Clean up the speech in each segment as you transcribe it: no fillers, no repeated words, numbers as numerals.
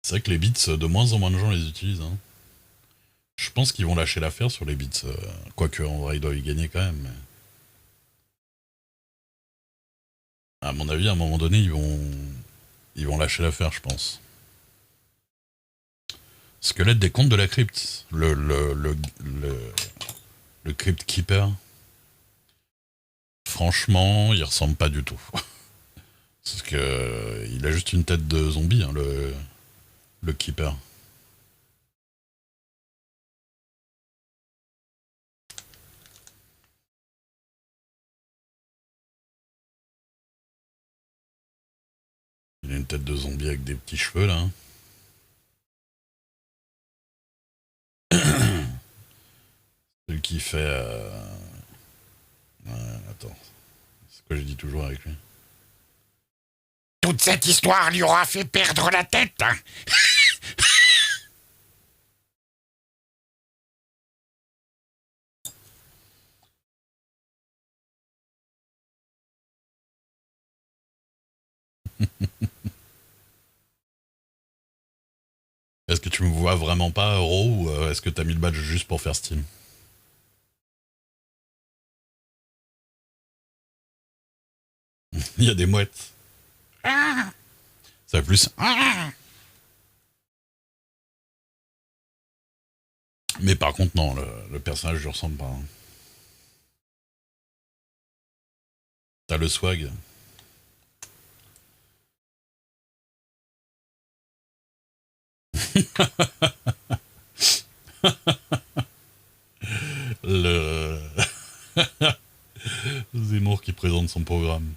C'est vrai que les bits, de moins en moins de gens les utilisent. Hein. Je pense qu'ils vont lâcher l'affaire sur les bits. Quoique, en vrai, ils doivent y gagner quand même. Mais... À mon avis, à un moment donné, ils vont lâcher l'affaire, je pense. Squelette des contes de la crypte. Le Crypt Keeper. Franchement, il ressemble pas du tout. Parce que il a juste une tête de zombie, hein, le Keeper. Il a une tête de zombie avec des petits cheveux là. Celui qui fait. Attends. C'est quoi j'ai dit toujours avec lui? Toute cette histoire lui aura fait perdre la tête. Est-ce que tu me vois vraiment pas, Euro, ou est-ce que t'as mis le badge juste pour faire Steam? Il y a des mouettes. Ah, Ça va plus. ah. Mais par contre, non, le personnage lui ressemble pas. Hein. T'as le swag. Le. Zemmour qui présente son programme.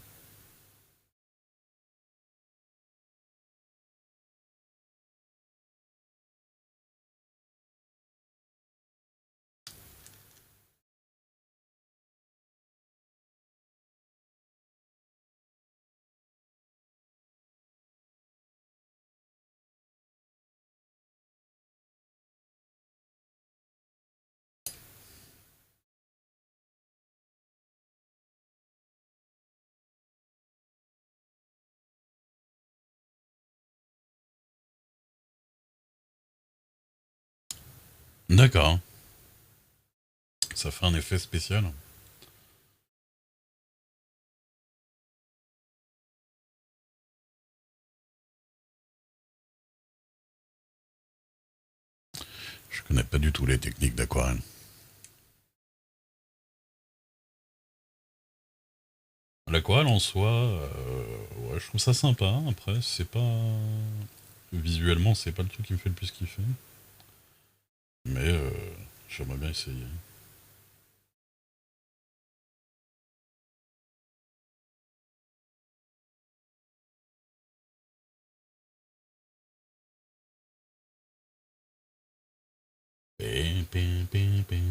D'accord. Ça fait un effet spécial. Je connais pas du tout les techniques d'aquarelle. L'aquarelle en soi, ouais, je trouve ça sympa. Après, c'est pas. Visuellement, c'est pas le truc qui me fait le plus kiffer. Mais j'aimerais bien essayer. Pim, pim, pim, pim.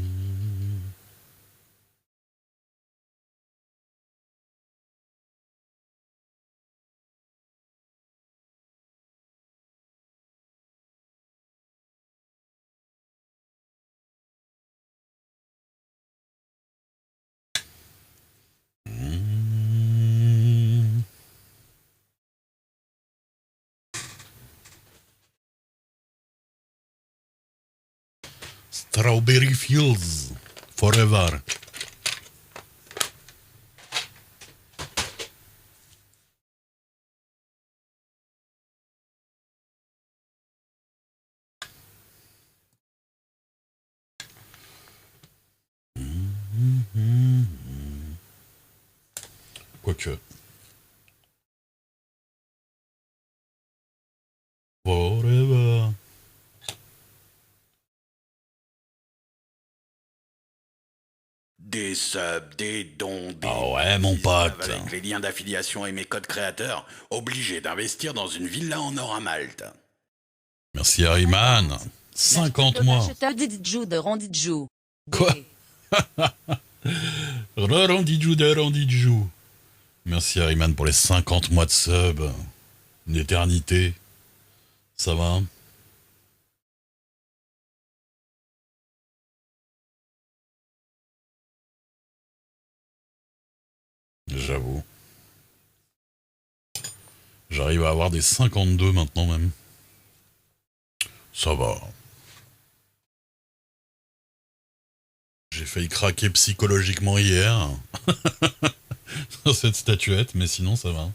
Mm. Strawberry Fields Forever. Quoique. Forever. Des subs, des dons, Ah des ouais, mon subs pote. avec les liens d'affiliation et mes codes créateurs, obligé d'investir dans une villa en or à Malte. Merci Harryman. 50 mois. Didjou de Rondidjou. Quoi? Randidjou de Randidjou. Merci Harryman pour les 50 mois de sub. Une éternité. Ça va? J'avoue. J'arrive à avoir des 52 maintenant même. Ça va. J'ai failli craquer psychologiquement hier sur cette statuette, mais sinon ça va.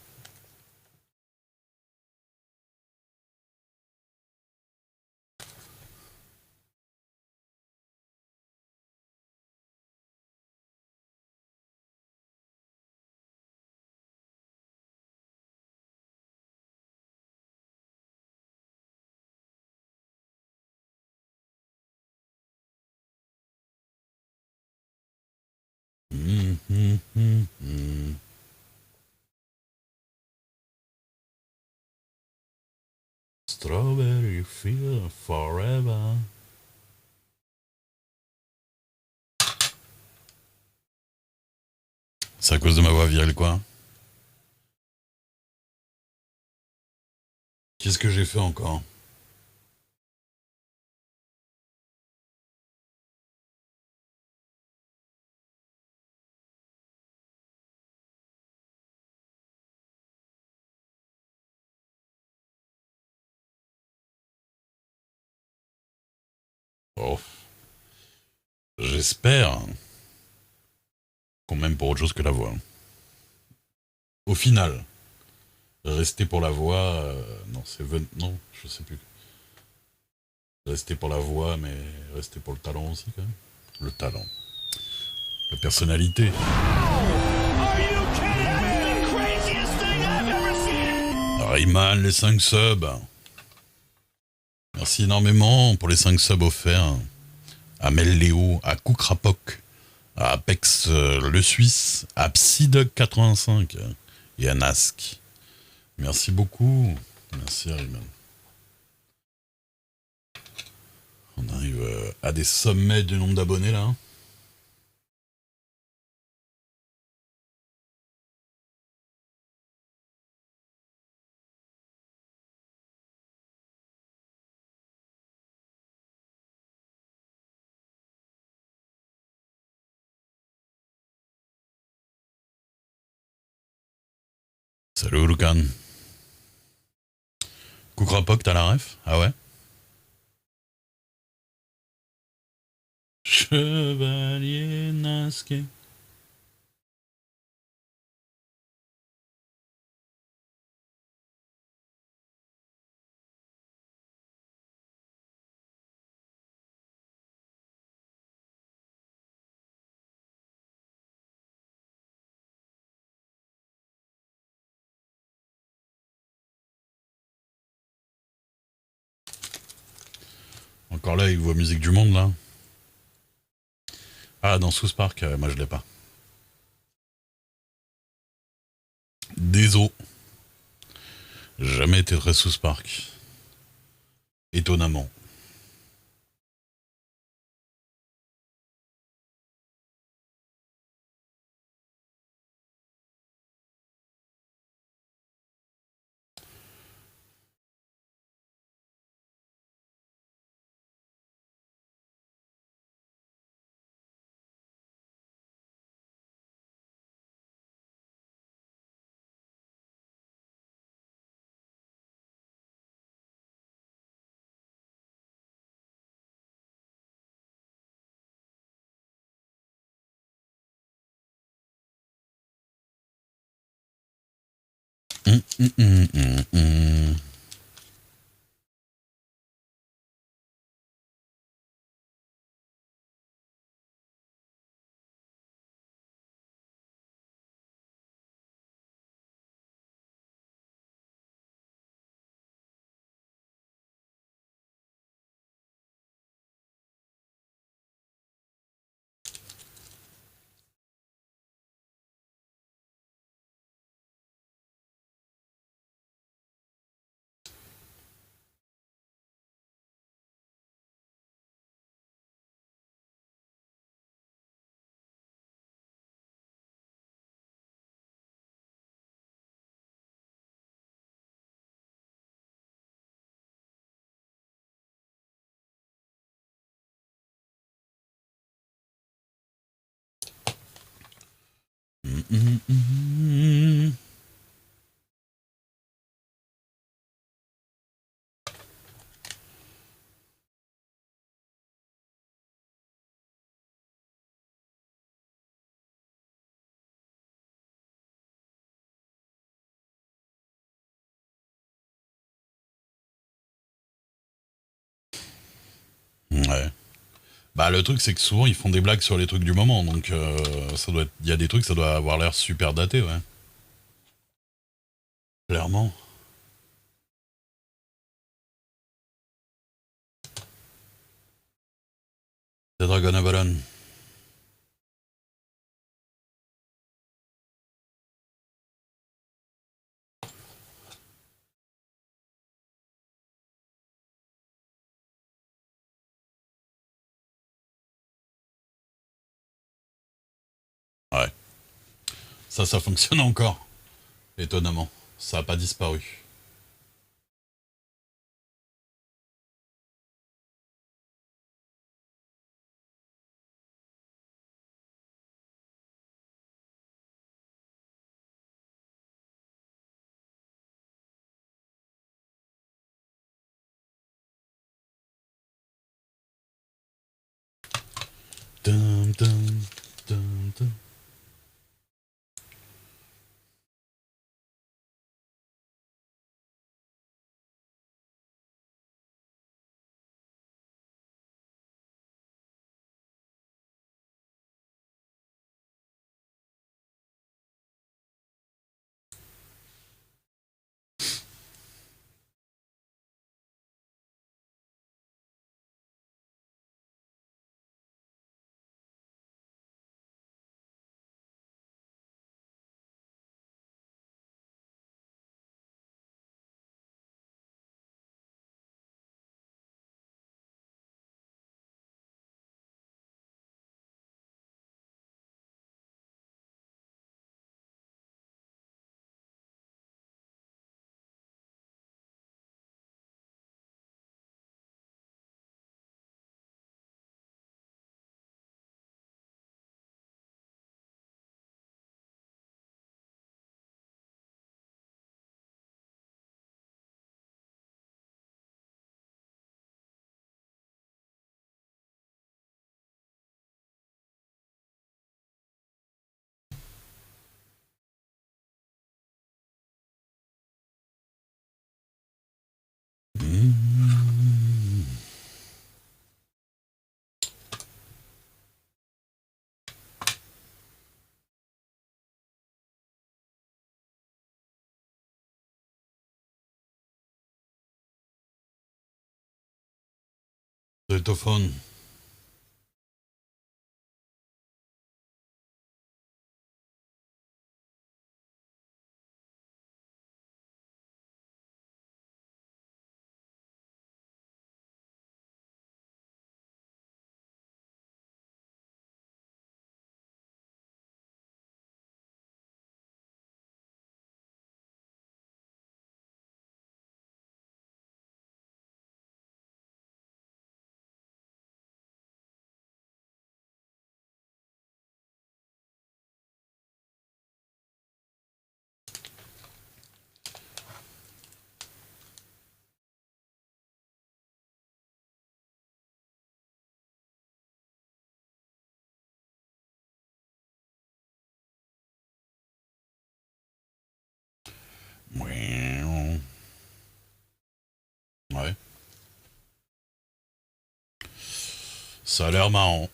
Strawberry Field Forever. C'est à cause de ma voix virile, quoi. Qu'est-ce que j'ai fait encore? Oh, j'espère qu'on m'aime pour autre chose que la voix. Au final, rester pour la voix... non, non, je sais plus. Rester pour la voix, mais rester pour le talent aussi, quand même. Le talent. La personnalité. Rayman, les 5 subs. Merci énormément pour les 5 subs offerts. À Mel Léo, à Koukrapok, à Apex le Suisse, à Psydog85 et à Nask. Merci beaucoup. Merci Rayman. On arrive à des sommets du nombre d'abonnés là. Salut Lucan. Koukrapok, t'as la ref? Ah ouais? Chevalier Nasqué. Encore là avec vos musiques du monde là. Ah, dans South Park, moi je l'ai pas. Désolé. Jamais été très South Park. Étonnamment. Hum, hum, hum, hum, hum. Hum, hum, hum. Ouais. Bah le truc c'est que souvent ils font des blagues sur les trucs du moment, donc ça doit être... il y a des trucs ça doit avoir l'air super daté, ouais. Clairement. The Dragon Avalon. Ouais. Ça fonctionne encore. Étonnamment. Ça a pas disparu. Dun, dun, dun, dun. Mmh. Deltophone. Ouais. Ça a l'air marrant.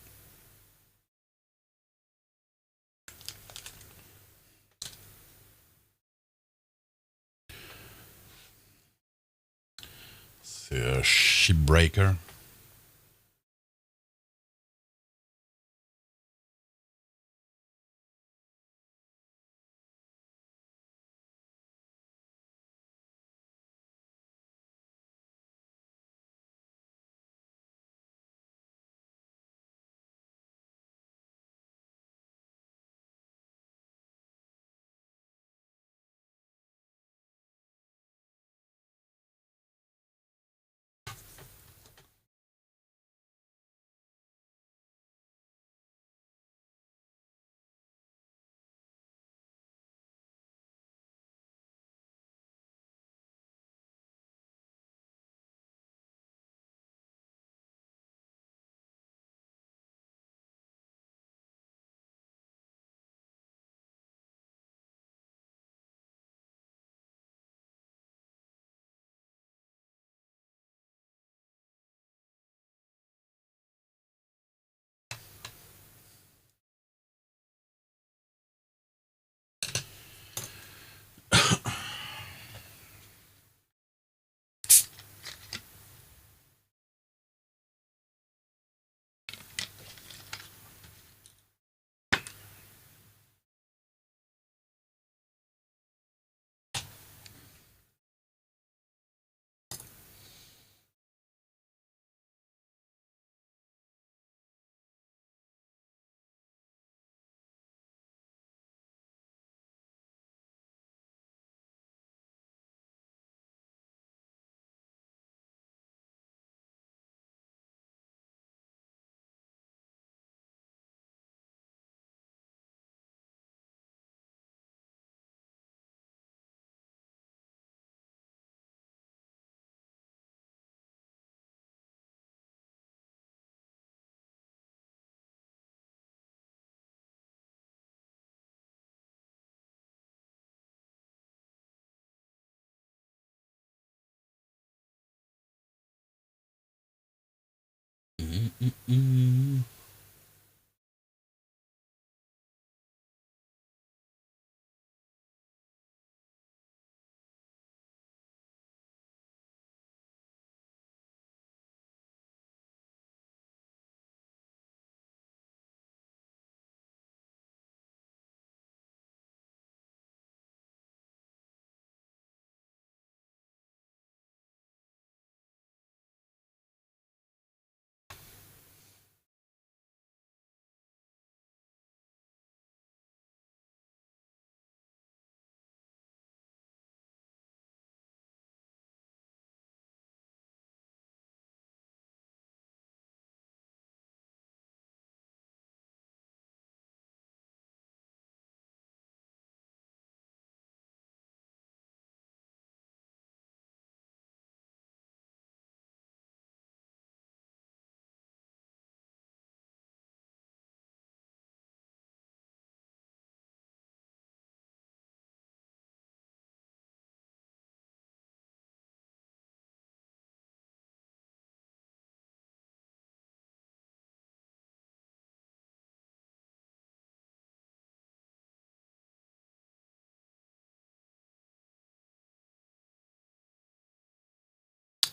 C'est Shipbreaker.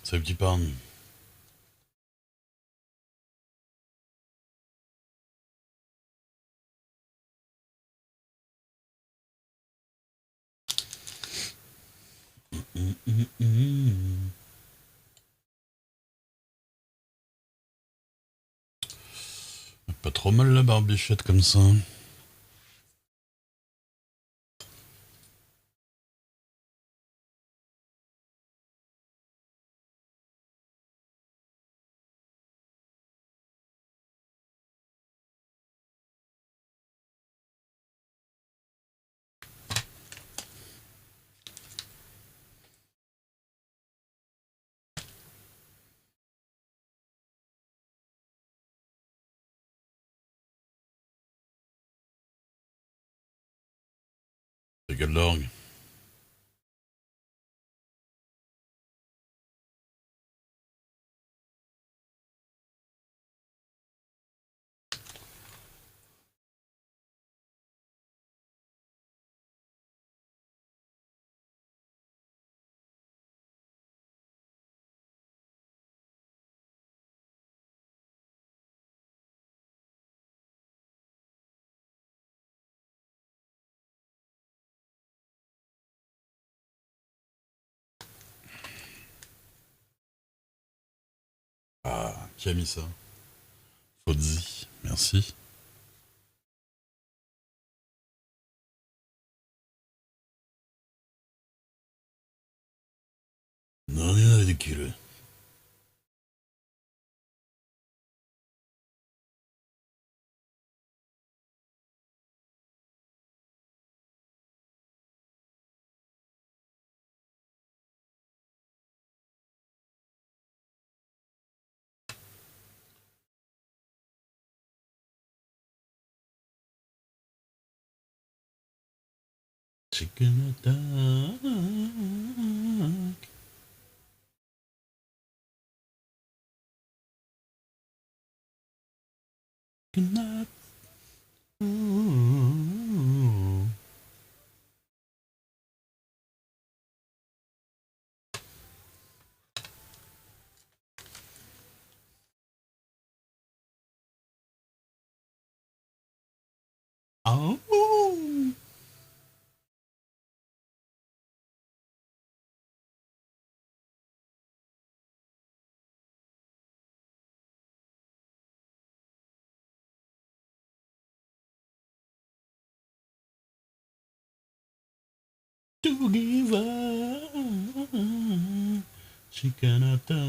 Salut petit pan. Pas trop mal la barbichette comme ça. C'est quelle langue? Ah, qui a mis ça? Fozzy, merci. Non, il y en a ridicule. Chicken attack. Chicken attack. Oh. To give up. Chicken attack.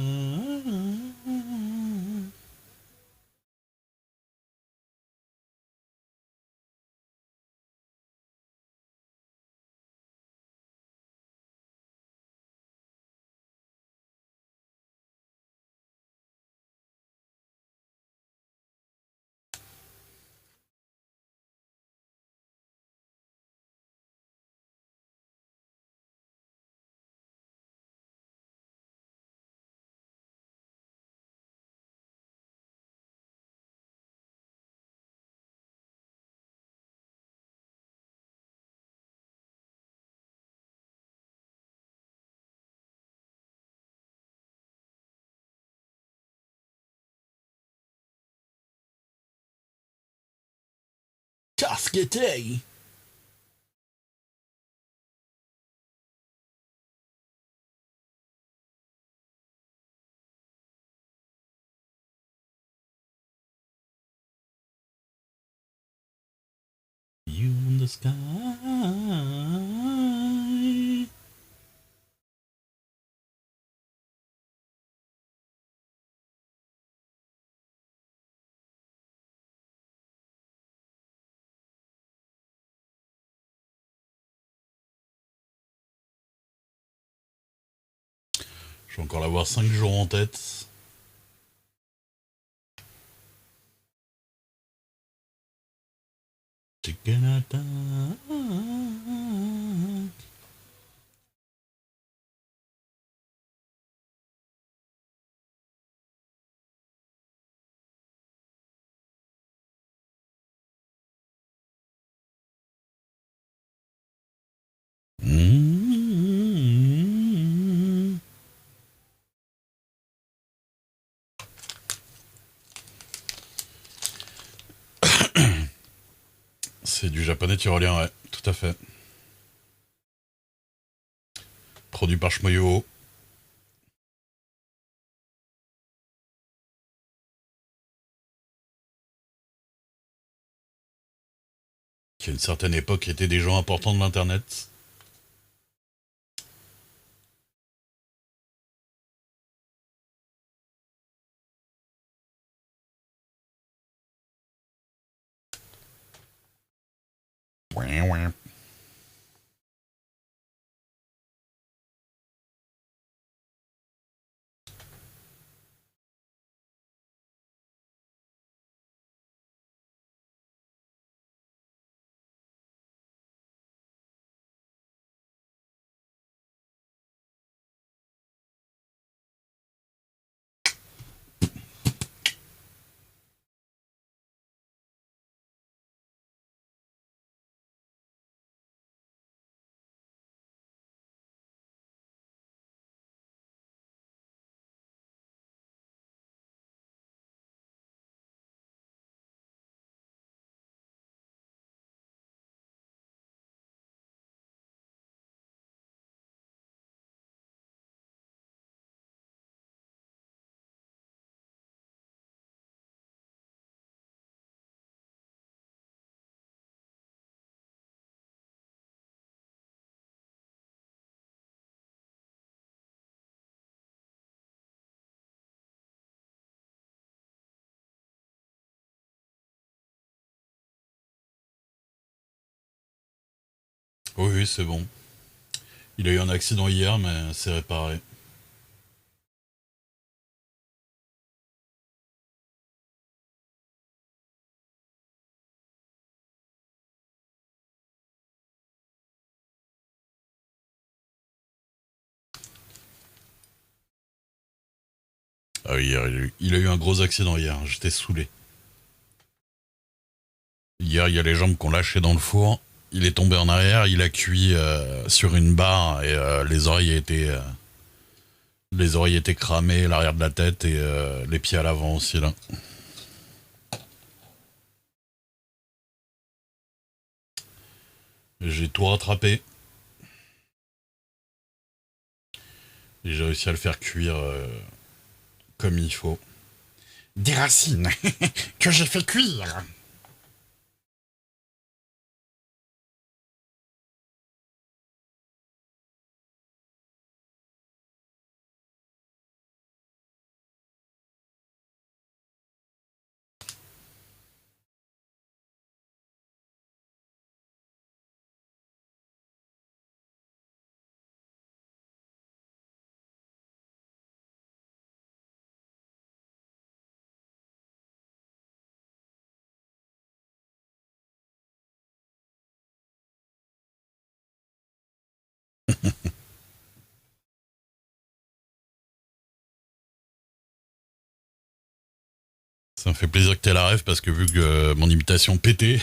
Tasqueté. You in the sky. Je vais encore l'avoir 5 jours en tête. Chicken. C'est du japonais tyrolien, ouais, tout à fait. Produit par Shmoyo. Qui à une certaine époque étaient des gens importants de l'internet. Ouais, ouais. Oui, oui, c'est bon. Il a eu un accident hier, mais c'est réparé. Ah oui, il a eu un gros accident hier, j'étais saoulé. Hier, il y a les jambes qu'on lâchait dans le four. Il est tombé en arrière, il a cuit sur une barre et les oreilles étaient cramées, l'arrière de la tête et les pieds à l'avant aussi là. J'ai tout rattrapé et j'ai réussi à le faire cuire comme il faut. Des racines que j'ai fait cuire. Ça me fait plaisir que t'aies la rêve parce que vu que mon imitation pétait.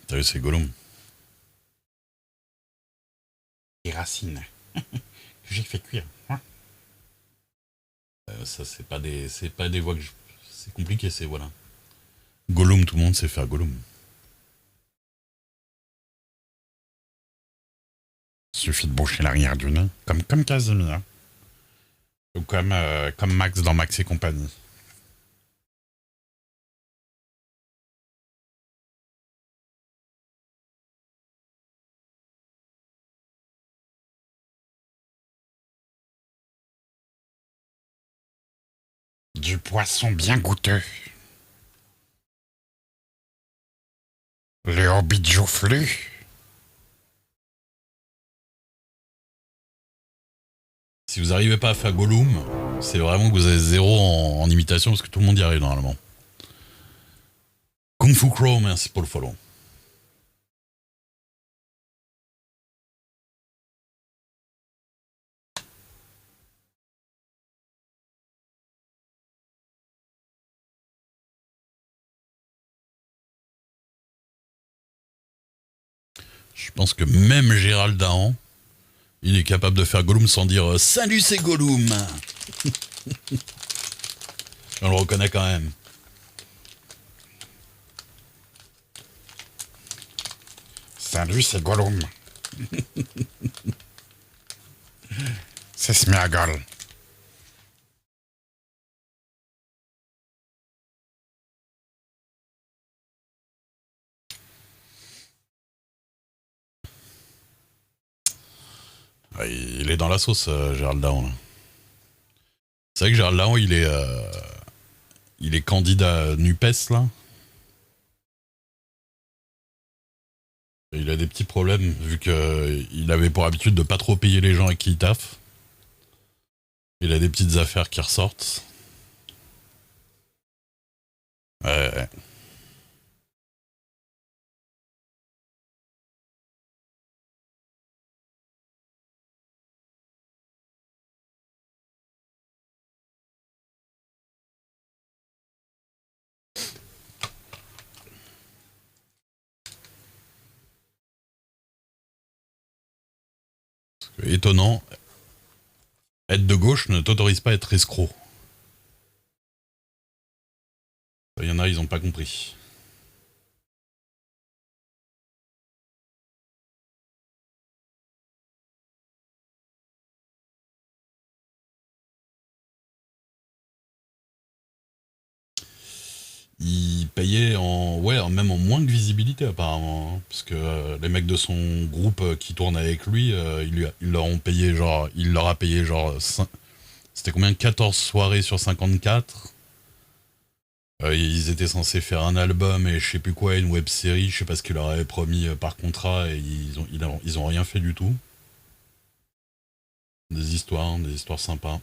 T'as vu, c'est Gollum. Les racines que j'ai fait cuire. Hein. Ça, c'est pas des voix que je... C'est compliqué, c'est voilà. Gollum, tout le monde sait faire Gollum. Suffit de boucher l'arrière du nez, comme Casimir. Ou comme Max dans Max et compagnie. Du poisson bien goûteux. Le hobbit joufflu. Si vous n'arrivez pas à faire Gollum, c'est vraiment que vous avez zéro en imitation parce que tout le monde y arrive normalement. Kung Fu Crow, merci pour le follow. Je pense que même Gérald Dahan, il est capable de faire Gollum sans dire Salut, c'est Gollum. On le reconnaît quand même. Salut, c'est Gollum. C'est Smeagol. Ah, il est dans la sauce, Gérald Dahan. Là. C'est vrai que Gérald Dahan, il est candidat NUPES là. Et il a des petits problèmes vu qu'il avait pour habitude de pas trop payer les gens avec qui il taffe. Il a des petites affaires qui ressortent. Ouais. Étonnant, être de gauche ne t'autorise pas à être escroc. Il y en a, ils ont pas compris. Il payait même en moins de visibilité apparemment. Hein, parce que les mecs de son groupe qui tournent avec lui, ils leur ont payé genre. Il leur a payé genre. C'était combien 14 soirées sur 54. Ils étaient censés faire un album et je sais plus quoi, une web série, je sais pas ce qu'ils leur avaient promis par contrat et ils ont rien fait du tout. Des histoires sympas.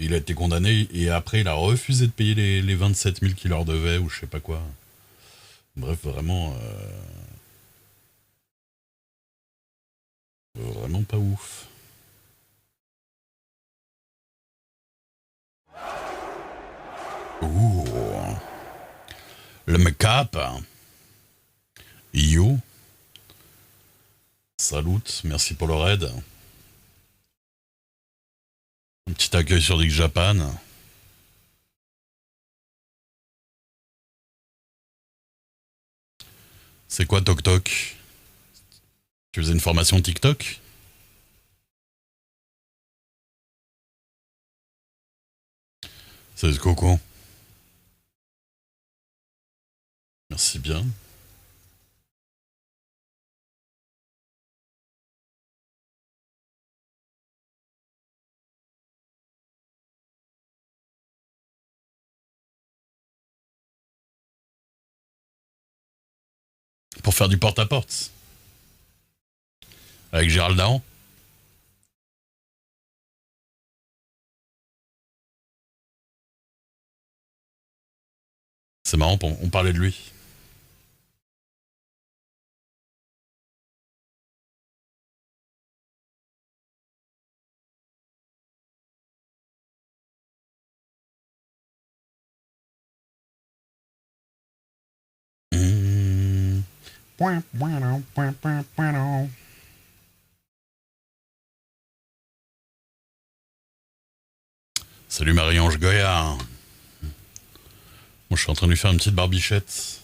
Il a été condamné et après il a refusé de payer les 27 000 qu'il leur devait ou je sais pas quoi. Bref, vraiment pas ouf. Ouh, le make-up. Yo. Salut, merci pour le raid. Un petit accueil sur Dick Japan. C'est quoi Tok Tok? Tu faisais une formation TikTok? C'est ce coco. Merci bien. Pour faire du porte-à-porte. Avec Gérald Dahan. C'est marrant, on parlait de lui. Salut Marie-Ange Goya. Moi, je suis en train de lui faire une petite barbichette.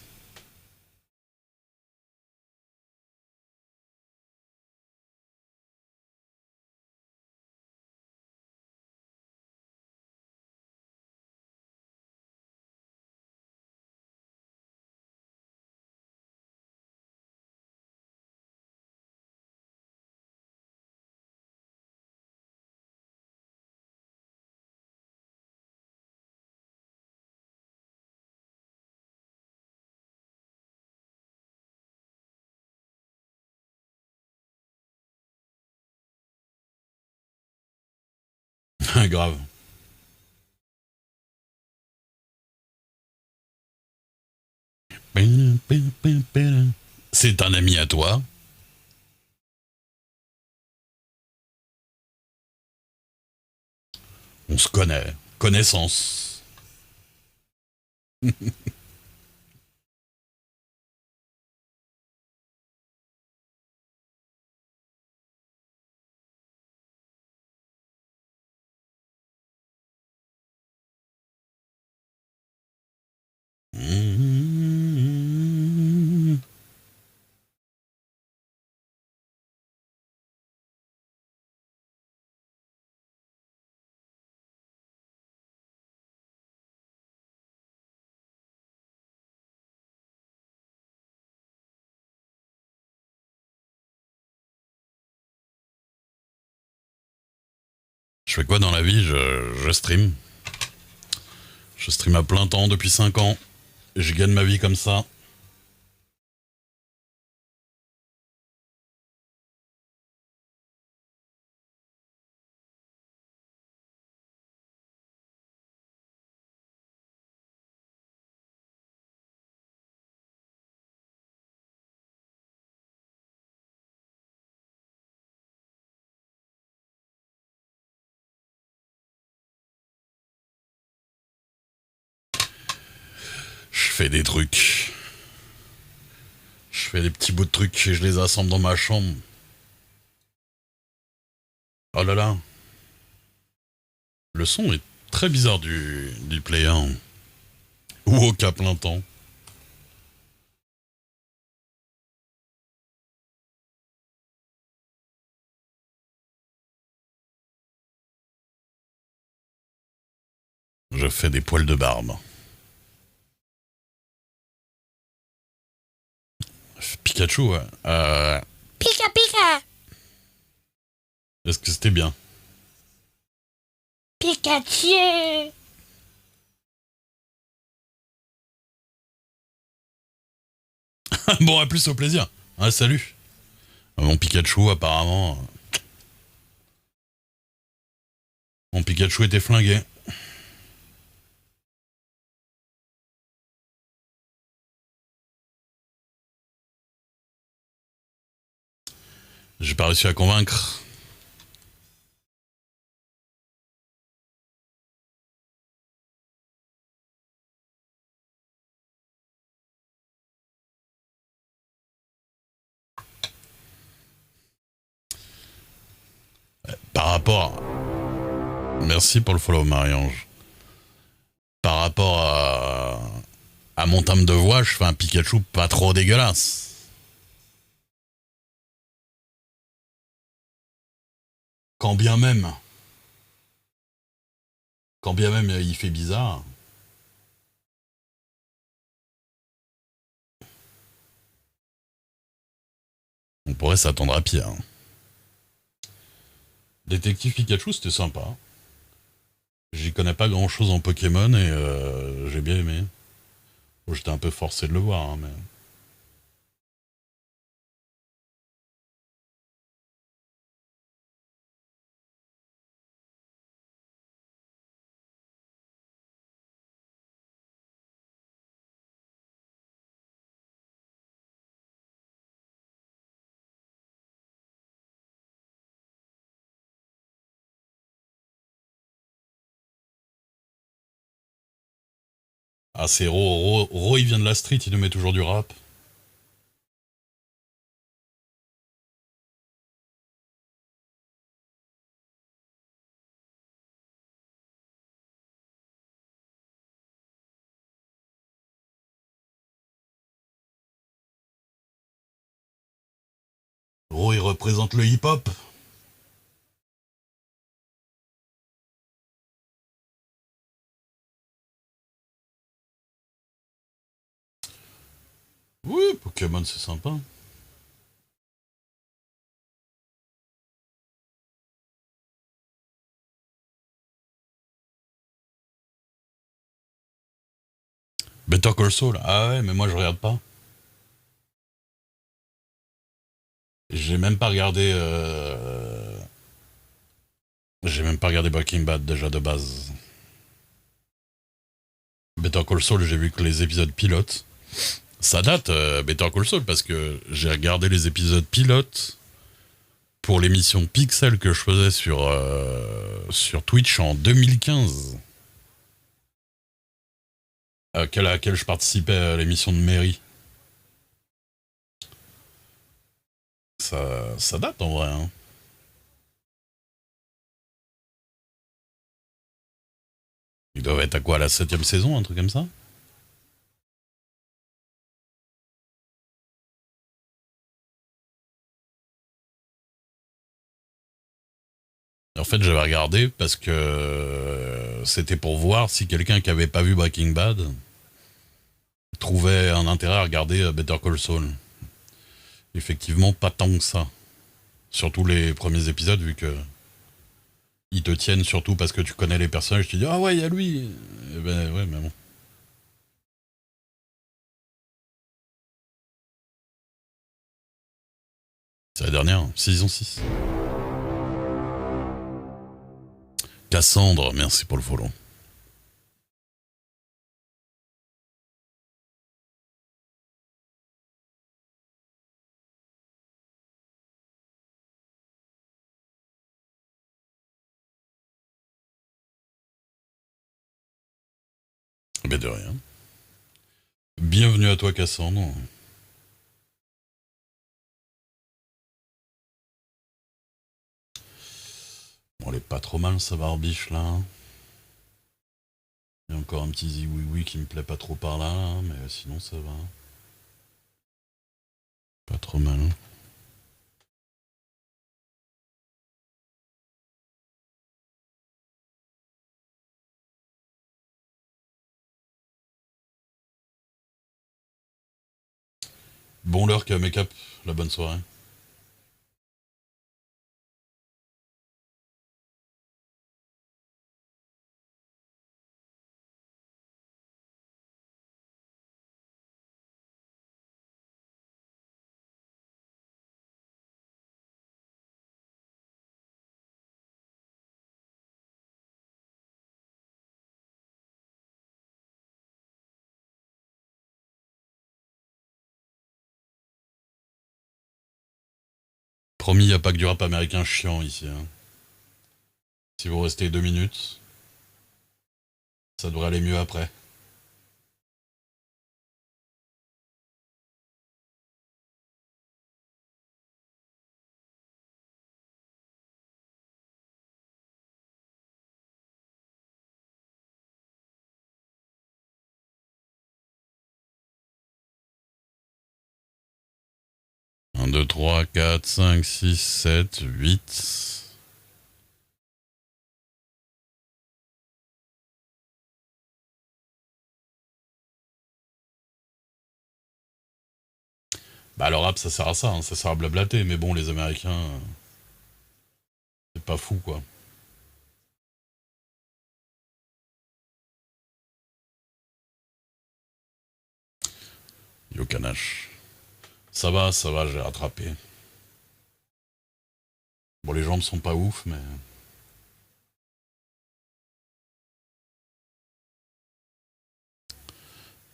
Grave. C'est un ami à toi. On se connaît. Connaissance. Je fais quoi dans la vie? Je stream. Je stream à plein temps depuis 5 ans. Et je gagne ma vie comme ça. Je fais des trucs. Je fais des petits bouts de trucs et je les assemble dans ma chambre. Oh là là. Le son est très bizarre du Play 1. Ou au cas plein temps. Je fais des poils de barbe. Pikachu, ouais. Pika pika. Est-ce que c'était bien? Pikachu. Bon, à plus, au plaisir. Ah, salut. Mon Pikachu, apparemment. Mon Pikachu était flingué. J'ai pas réussi à convaincre. Par rapport. Merci pour le follow, Marie-Ange. Par rapport à mon timbre de voix, je fais un Pikachu pas trop dégueulasse. Quand bien même. Quand bien même il fait bizarre. On pourrait s'attendre à pire. Détective Pikachu, c'était sympa. J'y connais pas grand chose en Pokémon et j'ai bien aimé. Bon, j'étais un peu forcé de le voir, hein, mais. Ah, c'est Ro, il vient de la street, il nous met toujours du rap. Gros, il représente le hip-hop. Oui, Pokémon, c'est sympa. Better Call Saul. Ah ouais, mais moi, je regarde pas. J'ai même pas regardé... J'ai même pas regardé Breaking Bad, déjà, de base. Better Call Saul, j'ai vu que les épisodes pilotes. Ça date, Better Call Saul, parce que j'ai regardé les épisodes pilotes pour l'émission Pixel que je faisais sur Twitch en 2015. À laquelle je participais à l'émission de Mairie. Ça date en vrai. Hein. Ils doivent être à quoi, à la 7ème saison, un truc comme ça? En fait, j'avais regardé parce que c'était pour voir si quelqu'un qui avait pas vu Breaking Bad trouvait un intérêt à regarder Better Call Saul. Effectivement, pas tant que ça. Surtout les premiers épisodes, vu que ils te tiennent surtout parce que tu connais les personnages, tu dis ah ouais, il y a lui. Eh ben ouais, mais bon. C'est la dernière, saison 6. Cassandre, merci pour le follow. Ben de rien. Bienvenue à toi, Cassandre. Bon, elle est pas trop mal, sa barbiche, là. Il y a encore un petit ziwi qui me plaît pas trop par là, mais sinon ça va. Pas trop mal. Bon l'heure qu'à make-up, la bonne soirée. Promis, y a pas que du rap américain chiant ici. Hein. Si vous restez 2 minutes, ça devrait aller mieux après. Un, 2, 3, 4, 5, 6, 7, 8... Bah le rap ça sert à ça, hein, ça sert à blablater, mais bon les Américains, c'est pas fou quoi. Yo Kanash. Ça va, j'ai rattrapé. Bon les jambes sont pas ouf, mais...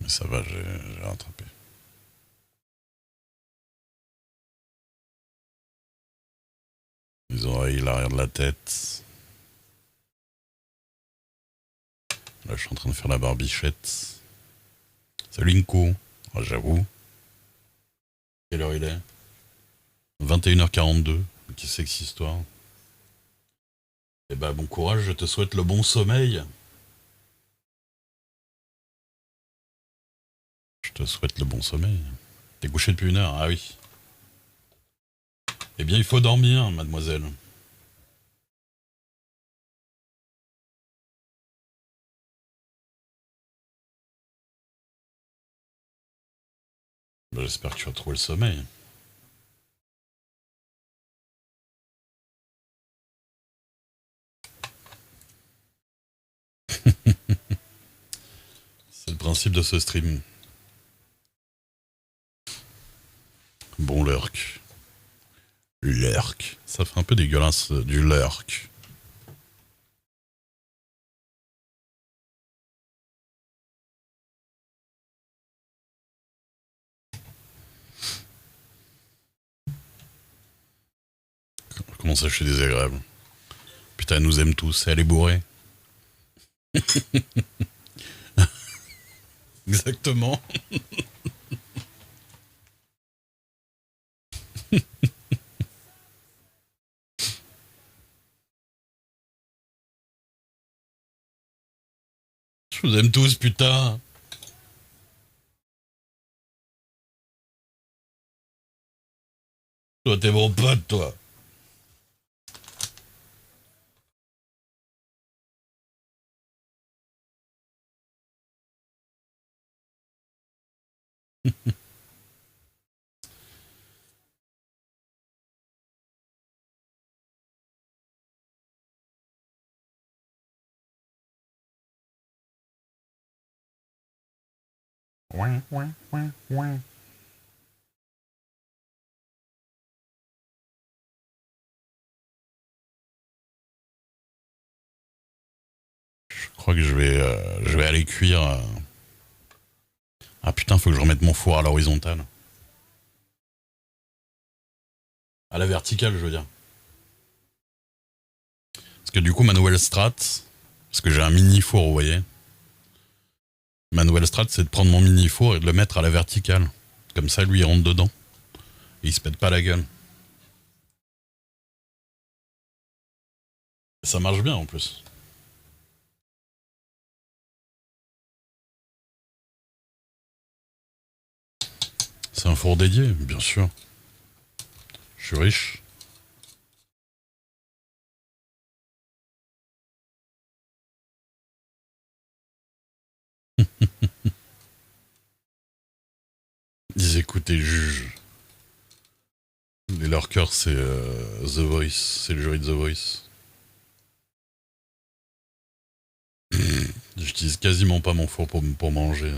Mais ça va, j'ai rattrapé. Les oreilles, l'arrière de la tête. Là, je suis en train de faire la barbichette. Salut Inko. Ah, j'avoue. Quelle heure il est? 21h42. Qu'est-ce que c'est que cette histoire? Eh ben, bon courage, je te souhaite le bon sommeil. Je te souhaite le bon sommeil. T'es couché depuis 1 heure, ah oui. Eh bien, il faut dormir, mademoiselle. J'espère que tu vas trouver le sommeil. C'est le principe de ce stream. Bon lurk. Lurk. Ça fait un peu dégueulasse du lurk. Comment ça, je suis désagréable? Putain, elle nous aime tous, elle est bourrée. Exactement. Je vous aime tous, putain. Toi, t'es mon pote, toi. Ouais, ouais, ouais, ouais. Je crois que je vais aller cuire. Ah putain, faut que je remette mon four à l'horizontale. À la verticale, je veux dire. Parce que du coup, ma nouvelle strat, parce que j'ai un mini four, vous voyez. Ma nouvelle strat, c'est de prendre mon mini four et de le mettre à la verticale. Comme ça, lui, il rentre dedans. Et il se pète pas la gueule. Et ça marche bien en plus. C'est un four dédié, bien sûr. Je suis riche. Ils écoutent et jugent. Et leur cœur, c'est The Voice. C'est le jury de The Voice. J'utilise quasiment pas mon four pour manger.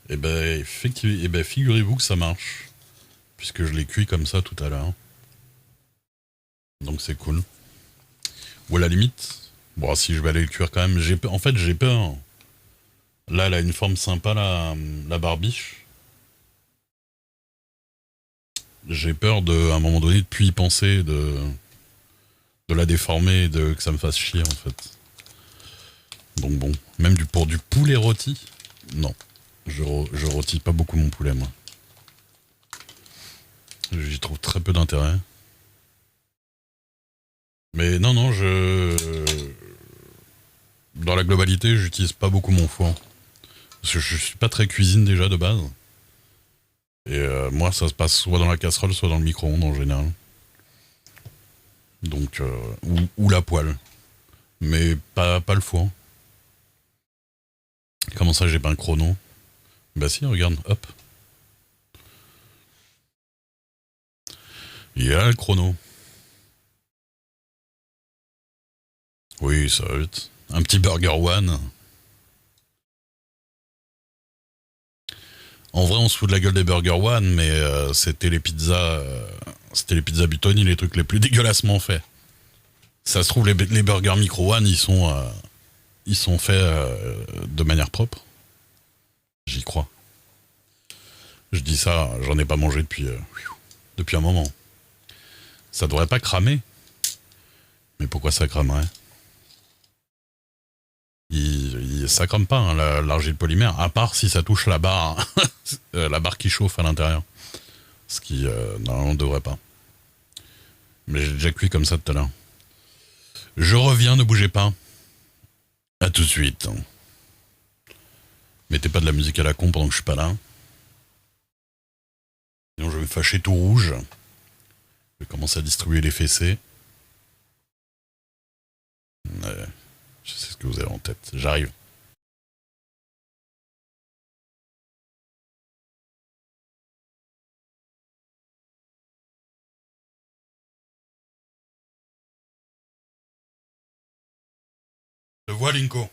Et ben, effectivement, et ben, figurez-vous que ça marche. Puisque je l'ai cuit comme ça tout à l'heure. Donc c'est cool. Ou à la limite, bon, si je vais aller le cuire quand même, en fait j'ai peur. Là, elle a une forme sympa, la barbiche. J'ai peur à un moment donné de plus y penser, de la déformer, que ça me fasse chier en fait. Donc bon, même pour du poulet rôti, non. Je rôtis pas beaucoup mon poulet, moi. J'y trouve très peu d'intérêt. Mais non, dans la globalité, j'utilise pas beaucoup mon four. Parce que je suis pas très cuisine déjà de base. Et moi, ça se passe soit dans la casserole, soit dans le micro-ondes en général. Donc, ou la poêle. Mais pas le four. Comment ça, j'ai pas un chrono? Bah si, regarde, hop. Il y a le chrono. Oui, ça va vite. Un petit Burger One. En vrai, on se fout de la gueule des Burger One, mais c'était les pizzas Buitoni, les trucs les plus dégueulassement faits. Ça se trouve, les burgers Micro One, ils sont faits de manière propre. J'y crois. Je dis ça, j'en ai pas mangé depuis un moment. Ça devrait pas cramer. Mais pourquoi ça cramerait? Ça crame pas, hein, l'argile polymère, à part si ça touche la barre, la barre qui chauffe à l'intérieur. Ce qui, normalement, ne devrait pas. Mais j'ai déjà cuit comme ça tout à l'heure. Je reviens, ne bougez pas. À tout de suite. Mettez pas de la musique à la con pendant que je suis pas là. Sinon je vais me fâcher tout rouge. Je vais commencer à distribuer les fessées. Je sais ce que vous avez en tête. J'arrive. Je te vois, Linko.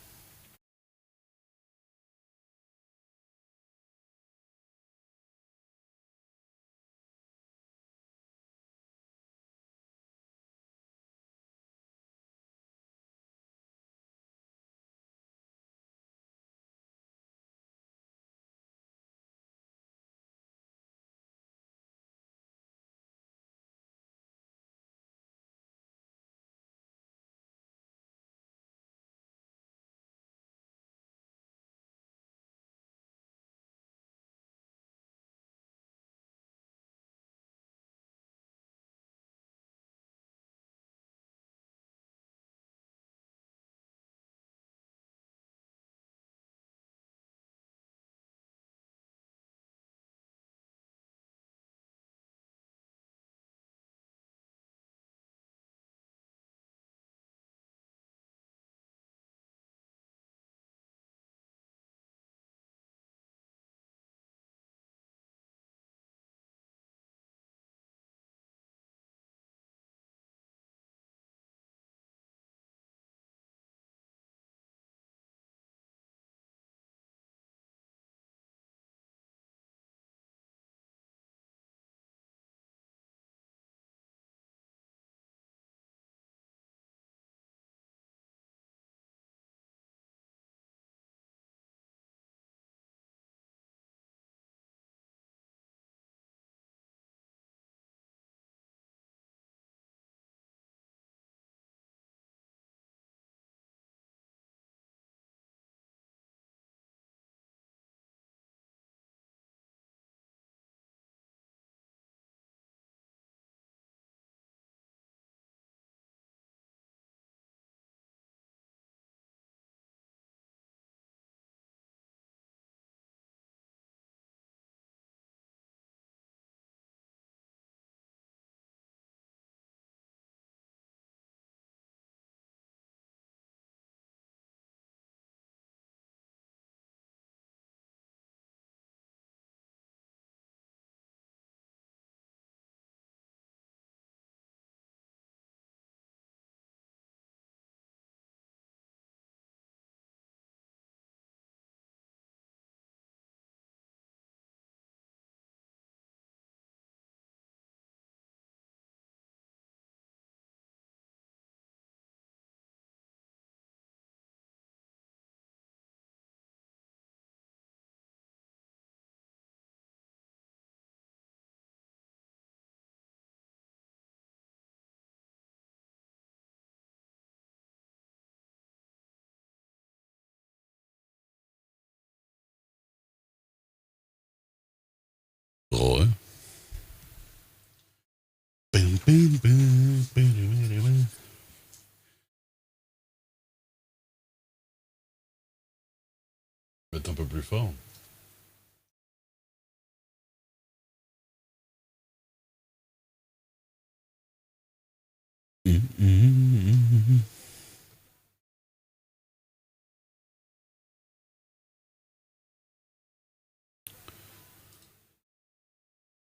Ouais. Mettre un peu plus fort.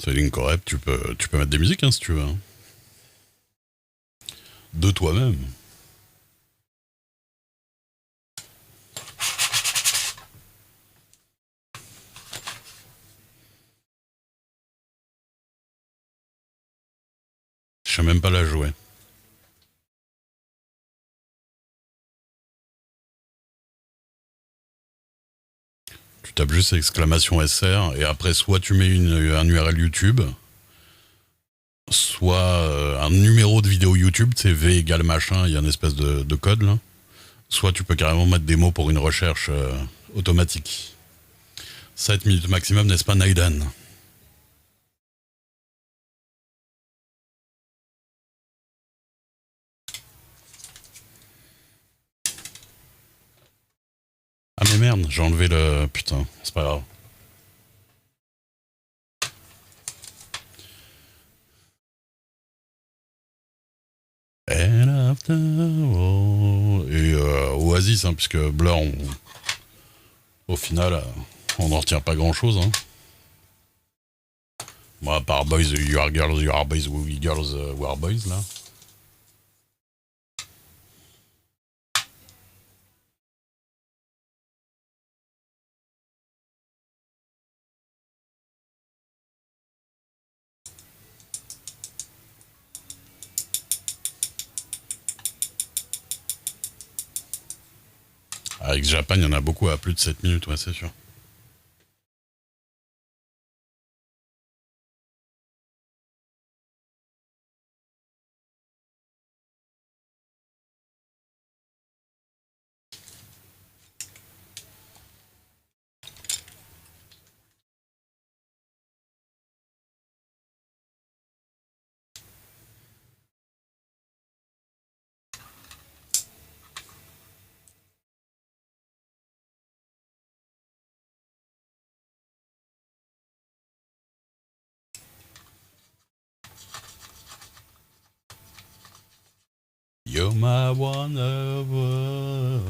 C'est l'incorrect, tu peux mettre des musiques hein, si tu veux. Hein. De toi-même. Je sais même pas la jouer. Tu tapes juste exclamation SR et après soit tu mets un URL YouTube, soit un numéro de vidéo YouTube, c'est V égale machin, il y a une espèce de code là. Soit tu peux carrément mettre des mots pour une recherche automatique. 7 minutes maximum, n'est-ce pas Naïdan? Ah mais merde, j'ai enlevé le... Putain, c'est pas grave. And after all... Et Oasis, hein, puisque Blur, au final, on n'en retient pas grand-chose. Hein. Bon, à part Boys, You Are Girls, You Are Boys, We Girls, We Are Boys, là. Avec Japan, il y en a beaucoup à plus de 7 minutes, ouais, c'est sûr. You're my wonderful.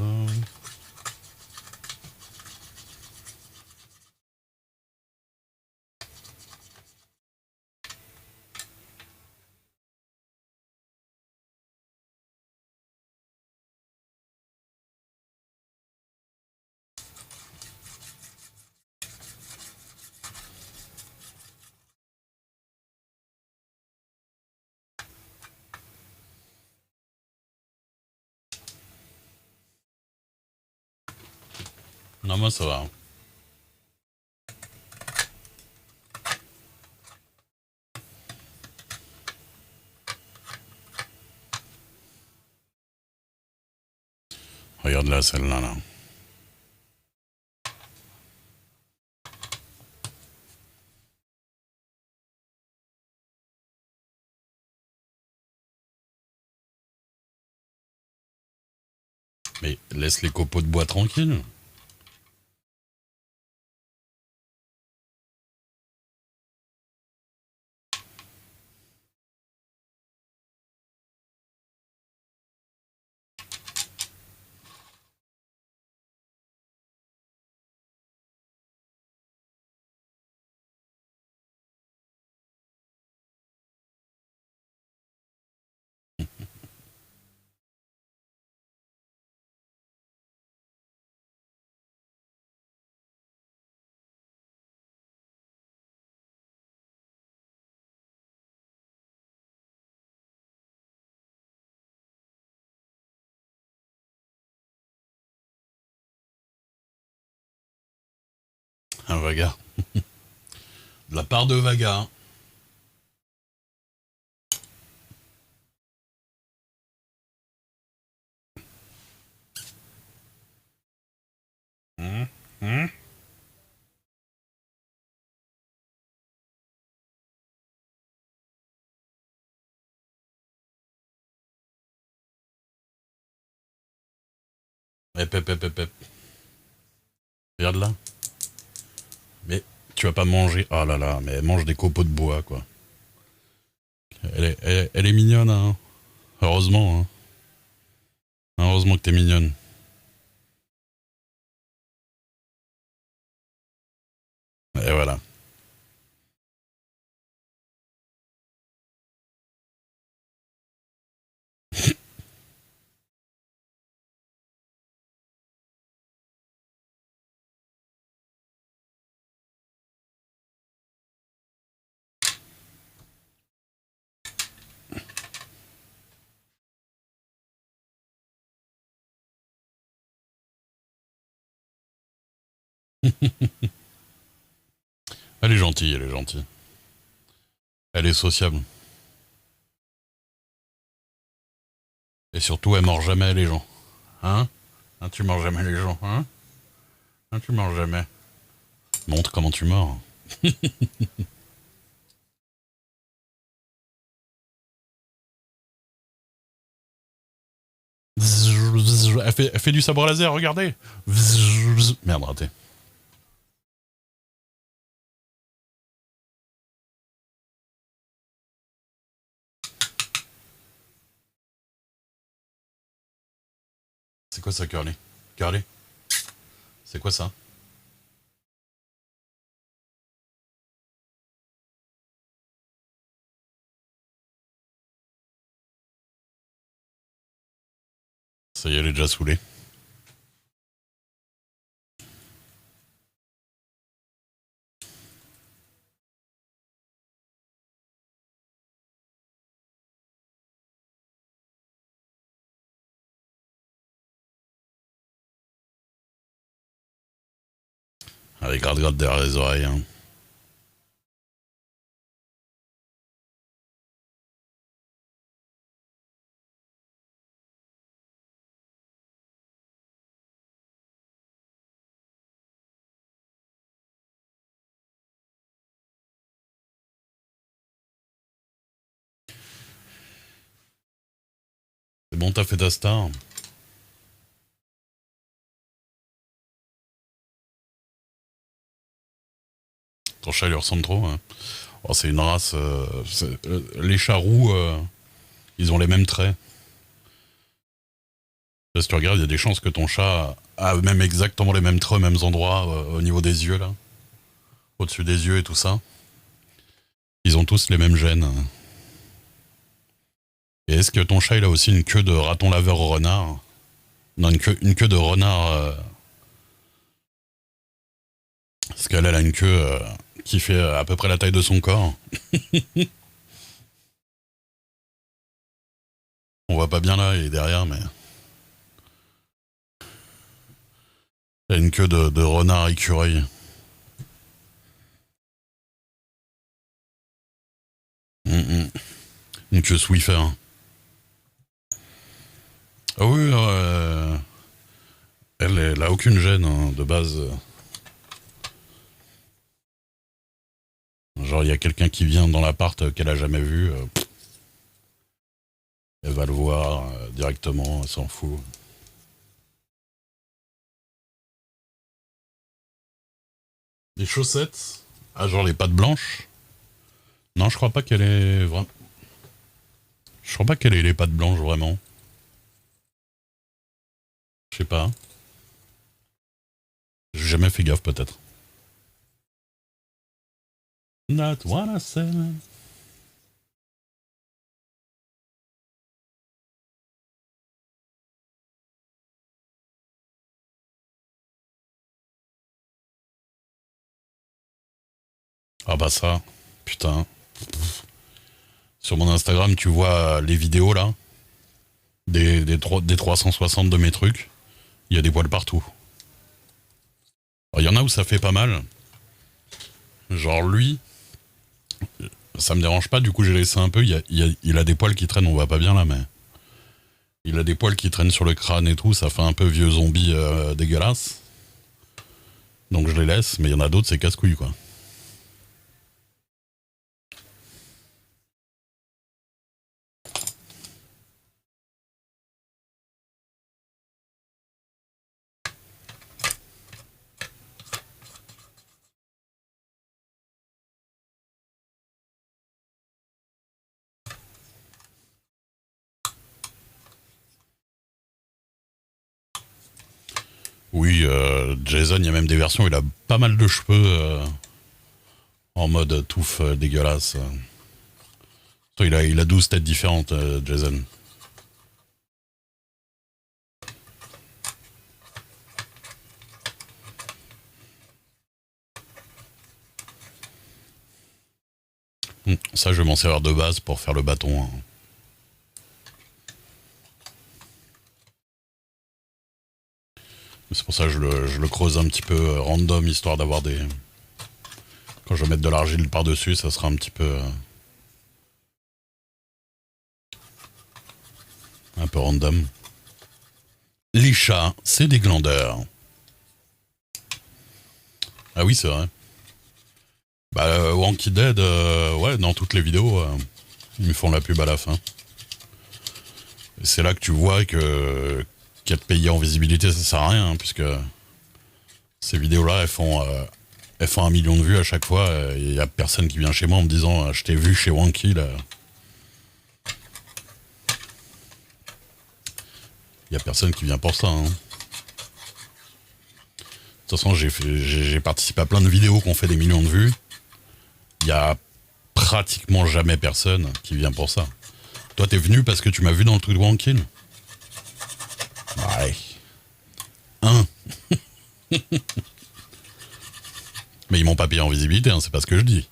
Non, moi ça va. Regarde là, celle-là, là. Mais laisse les copeaux de bois tranquilles. Un Vaga. De la part de Vaga. Hum. Hep. Regarde là. Mais tu vas pas manger. Oh là là, mais elle mange des copeaux de bois, quoi. Elle est mignonne, hein. Heureusement, hein. Heureusement que t'es mignonne. Et voilà. Elle est gentille, elle est gentille. Elle est sociable. Et surtout, elle mord jamais les gens. Hein? Hein, tu mords jamais les gens, hein? Hein, tu mords jamais. Montre comment tu mords. Elle fait du sabre laser, regardez. Merde, raté. C'est quoi ça, Curly? Curly? C'est quoi ça? Ça y est, elle est déjà saoulée. Allez, gratte derrière les oreilles. Hein. C'est bon, t'as fait ta star. Ton chat lui ressemble trop. Hein. Oh, c'est une race. Les chats roux, ils ont les mêmes traits. Là, si tu regardes, il y a des chances que ton chat a même exactement les mêmes traits aux mêmes endroits au niveau des yeux, là. Au-dessus des yeux et tout ça. Ils ont tous les mêmes gènes. Et est-ce que ton chat, il a aussi une queue de raton laveur renard? Non, une queue de renard. Parce qu'elle a une queue qui fait à peu près la taille de son corps. On voit pas bien là, il est derrière, mais... Elle a une queue de renard écureuil. Une queue Swiffer. Ah oui, elle a aucune gêne hein, de base. Genre, il y a quelqu'un qui vient dans l'appart qu'elle a jamais vu. Elle va le voir directement, elle s'en fout. Les chaussettes? Ah, genre les pattes blanches? Non, je crois pas qu'elle ait vraiment. Je crois pas qu'elle ait les pattes blanches vraiment. Je sais pas. J'ai jamais fait gaffe peut-être. Not what I said. Ah bah ça, putain. Sur mon Instagram, tu vois les vidéos là, des 360 de mes trucs, il y a des poils partout. Il y en a où ça fait pas mal. Genre lui, ça me dérange pas, du coup j'ai laissé un peu, il a des poils qui traînent, on voit pas bien là, mais... Il a des poils qui traînent sur le crâne et tout, ça fait un peu vieux zombie dégueulasse. Donc je les laisse, mais il y en a d'autres, c'est casse-couille quoi. Oui, Jason, il y a même des versions où il a pas mal de cheveux en mode touffe dégueulasse. Il a 12 têtes différentes, Jason. Ça, je vais m'en servir de base pour faire le bâton. Hein. C'est pour ça que je le creuse un petit peu random, histoire d'avoir des... Quand je vais mettre de l'argile par-dessus, ça sera un petit peu... un peu random. Les chats, c'est des glandeurs. Ah oui, c'est vrai. Bah, Wanky Dead, ouais, dans toutes les vidéos, ils me font la pub à la fin. C'est là que tu vois que qu'être payé en visibilité, ça sert à rien, hein, puisque ces vidéos-là, elles font 1 million de vues à chaque fois. Il y a personne qui vient chez moi en me disant je t'ai vu chez Wanky là. Il y a personne qui vient pour ça. Hein. De toute façon, j'ai participé à plein de vidéos qui ont fait des millions de vues. Il y a pratiquement jamais personne qui vient pour ça. Toi, t'es venu parce que tu m'as vu dans le truc de Wanky. Ouais. Hein. Mais ils m'ont pas payé en visibilité, hein, c'est pas ce que je dis.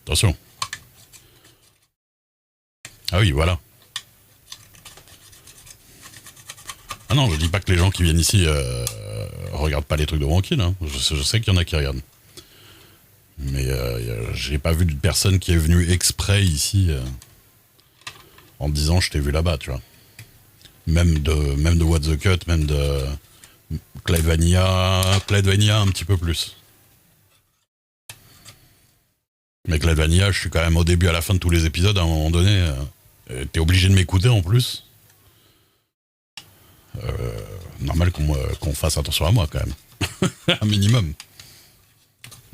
Attention. Ah oui, voilà. Ah non, je dis pas que les gens qui viennent ici regardent pas les trucs de Wanky, hein. Je sais qu'il y en a qui regardent. Mais j'ai pas vu de personne qui est venue exprès ici en disant je t'ai vu là-bas, tu vois. Même de What the Cut, même de Clyde Vanilla un petit peu plus. Mais Clyde Vanilla, je suis quand même au début à la fin de tous les épisodes, à un moment donné, t'es obligé de m'écouter en plus. Normal qu'on fasse attention à moi quand même. Un minimum.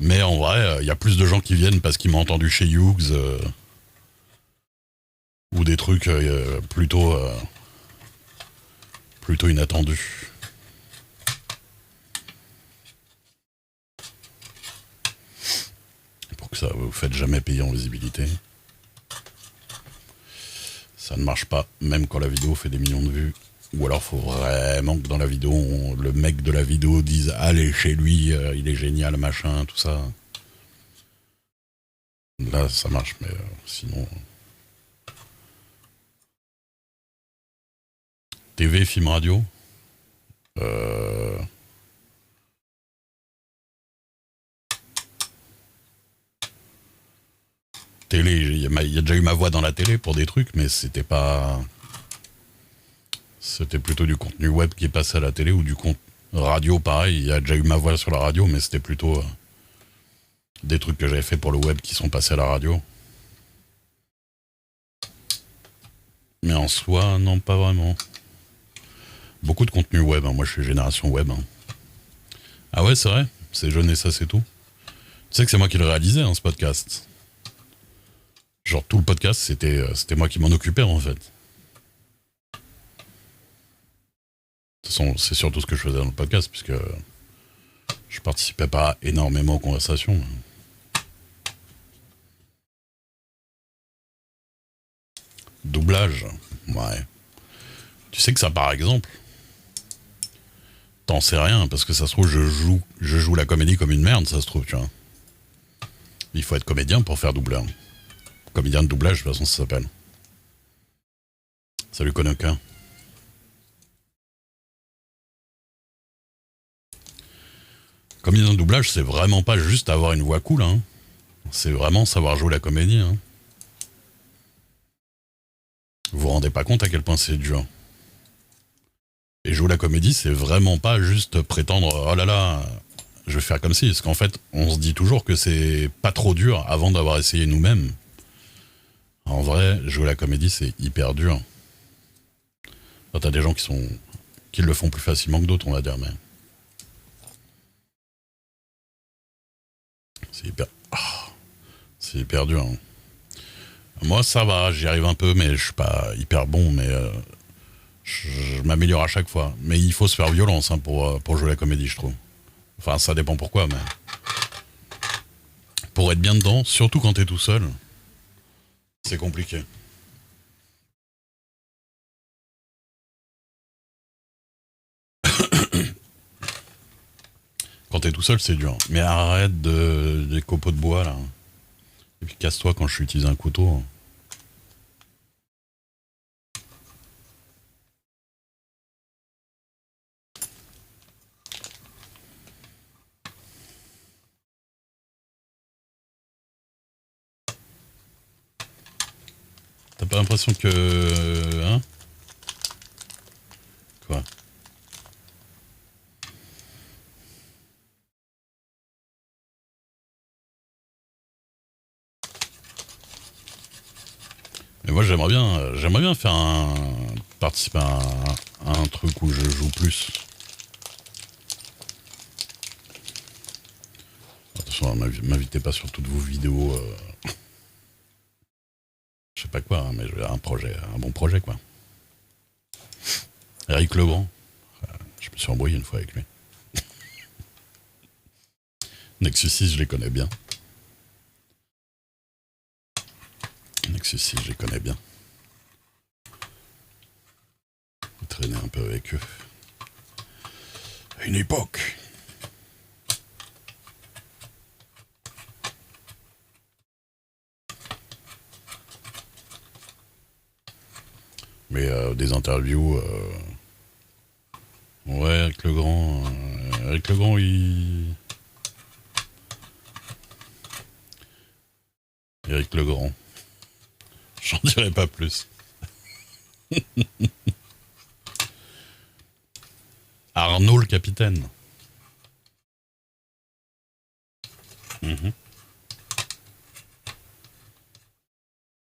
Mais en vrai, il y a plus de gens qui viennent parce qu'ils m'ont entendu chez Hughes ou des trucs plutôt inattendus. Pour que ça vous faites jamais payer en visibilité. Ça ne marche pas, même quand la vidéo fait des millions de vues. Ou alors faut vraiment que dans la vidéo, le mec de la vidéo dise « Allez chez lui, il est génial, machin, tout ça ». Là, ça marche, mais sinon... TV, film, radio Télé, il y a déjà eu ma voix dans la télé pour des trucs, mais c'était pas... C'était plutôt du contenu web qui est passé à la télé ou du contenu radio, pareil. Il y a déjà eu ma voix sur la radio, mais c'était plutôt des trucs que j'avais fait pour le web qui sont passés à la radio. Mais en soi, non, pas vraiment. Beaucoup de contenu web, hein. Moi je suis génération web. Hein. Ah ouais, c'est vrai, c'est jeune et ça c'est tout. Tu sais que c'est moi qui le réalisais, hein, ce podcast. Genre tout le podcast, c'était moi qui m'en occupais en fait. De toute façon, c'est surtout ce que je faisais dans le podcast, puisque je participais pas énormément aux conversations. Doublage, ouais. Tu sais que ça, par exemple, t'en sais rien, parce que ça se trouve, je joue la comédie comme une merde, ça se trouve, tu vois. Il faut être comédien pour faire doubleur. Comédien de doublage, de toute façon, ça s'appelle. Salut, Konoka. Comédien de doublage, c'est vraiment pas juste avoir une voix cool, hein. C'est vraiment savoir jouer la comédie, hein. Vous vous rendez pas compte à quel point c'est dur. Et jouer la comédie, c'est vraiment pas juste prétendre « Oh là là, je vais faire comme si ». Parce qu'en fait, on se dit toujours que c'est pas trop dur avant d'avoir essayé nous-mêmes. En vrai, jouer la comédie, c'est hyper dur. Enfin, t'as des gens qui le font plus facilement que d'autres, on va dire, mais... C'est hyper dur. Hein. Moi, ça va, j'y arrive un peu, mais je suis pas hyper bon, mais je m'améliore à chaque fois. Mais il faut se faire violence hein, pour jouer la comédie, je trouve. Enfin, ça dépend pourquoi, mais... Pour être bien dedans, surtout quand t'es tout seul, c'est compliqué. Quand t'es tout seul, c'est dur. Mais arrête des copeaux de bois, là. Et puis casse-toi quand je utilise un couteau. T'as pas l'impression que... Hein? Quoi? Mais moi j'aimerais bien faire participer à un truc où je joue plus. Attention, m'invitez pas sur toutes vos vidéos. Je sais pas quoi, hein, mais un projet, un bon projet quoi. Eric Legrand. Je me suis embrouillé une fois avec lui. Nexus 6, je les connais bien. Nexus 6, je les connais bien. J'ai traîné un peu avec eux. À une époque. Mais des interviews... Ouais, avec Legrand... avec Legrand, il... Eric Legrand. J'en dirai pas plus. Arnaud le capitaine.